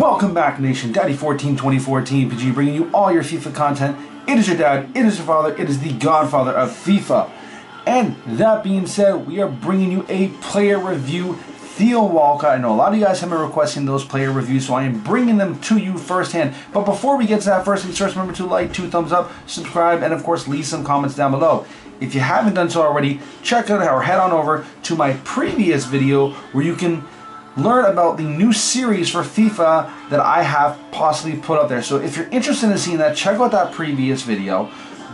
Welcome back, Nation. Daddy142014 PG, bringing you all your FIFA content. It is your dad, it is your father, it is the godfather of FIFA. And that being said, we are bringing you a player review. Theo Walcott. I know a lot of you guys have been requesting those player reviews, so I am bringing them to you firsthand. But before we get to that, first things first, remember to like, 2 thumbs up, subscribe, and of course leave some comments down below. If you haven't done so already, check out or head on over to my previous video where you can learn about the new series for FIFA that I have possibly put up there. So if you're interested in seeing that, check out that previous video.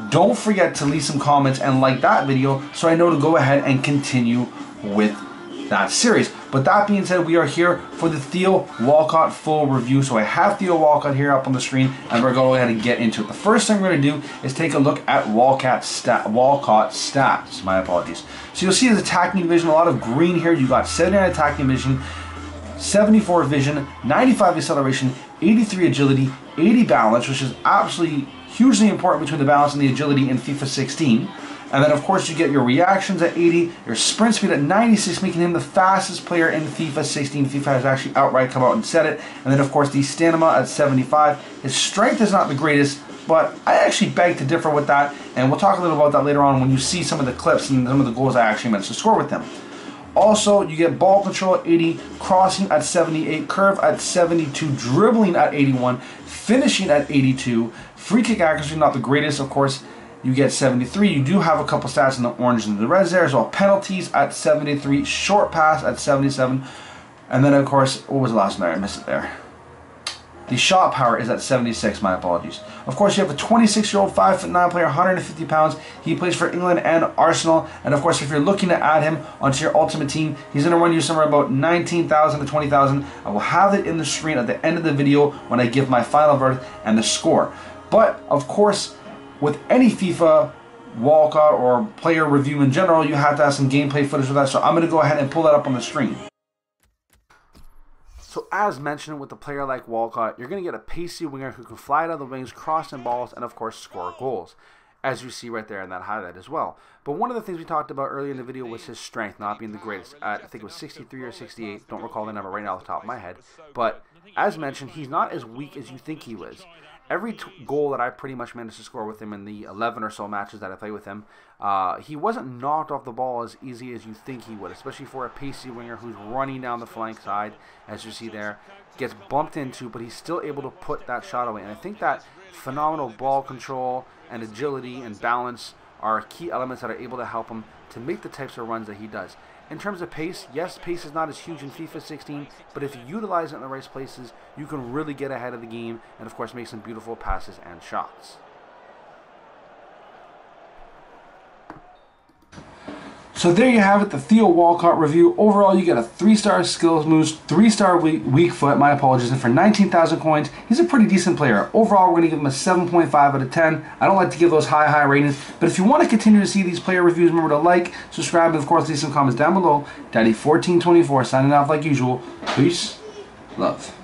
Don't forget to leave some comments and like that video so I know to go ahead and continue with that series. But that being said, we are here for the Theo Walcott full review. So I have Theo Walcott here up on the screen, and we're going to go ahead and get into it. The first thing we're going to do is take a look at Walcott stats. My apologies. So you'll see his attacking division, a lot of green here. You got 79 attacking division, 74 vision, 95 acceleration, 83 agility, 80 balance, which is absolutely hugely important between the balance and the agility in FIFA 16. And then of course you get your reactions at 80, your sprint speed at 96, making him the fastest player in FIFA 16. FIFA has actually outright come out and said it. And then of course the stamina at 75. His strength is not the greatest, but I actually beg to differ with that. And we'll talk a little about that later on when you see some of the clips and some of the goals I actually managed to score with him. Also, you get ball control at 80, crossing at 78, curve at 72, dribbling at 81, finishing at 82, free kick accuracy not the greatest, of course. You get 73. You do have a couple stats in the orange and the reds there as well. Penalties at 73, short pass at 77, and then of course, what was the last one there? I missed it there. The shot power is at 76, my apologies. Of course, you have a 26-year-old 5'9" player, 150 pounds. He plays for England and Arsenal. And of course, if you're looking to add him onto your ultimate team, he's going to run you somewhere about 19,000 to 20,000. I will have it in the screen at the end of the video when I give my final verdict and the score. But of course, with any FIFA Walcott or player review in general, you have to have some gameplay footage for that. So I'm going to go ahead and pull that up on the screen. So as mentioned, with a player like Walcott, you're going to get a pacey winger who can fly out of the wings, cross in balls, and of course score goals, as you see right there in that highlight as well. But one of the things we talked about earlier in the video was his strength not being the greatest. I think it was 63 or 68, don't recall the number right now off the top of my head. But as mentioned, he's not as weak as you think he was. Every goal that I pretty much managed to score with him in the 11 or so matches that I played with him, he wasn't knocked off the ball as easy as you think he would, especially for a pacey winger who's running down the flank side, as you see there, gets bumped into, but he's still able to put that shot away. And I think that phenomenal ball control and agility and balance are key elements that are able to help him to make the types of runs that he does. In terms of pace, yes, pace is not as huge in FIFA 16, but if you utilize it in the right places, you can really get ahead of the game and, of course, make some beautiful passes and shots. So there you have it, the Theo Walcott review. Overall, you get a 3-star skills boost, 3-star weak foot, my apologies, and for 19,000 coins, he's a pretty decent player. Overall, we're going to give him a 7.5 out of 10. I don't like to give those high ratings, but if you want to continue to see these player reviews, remember to like, subscribe, and of course leave some comments down below. Daddy1424 signing off like usual. Peace, love.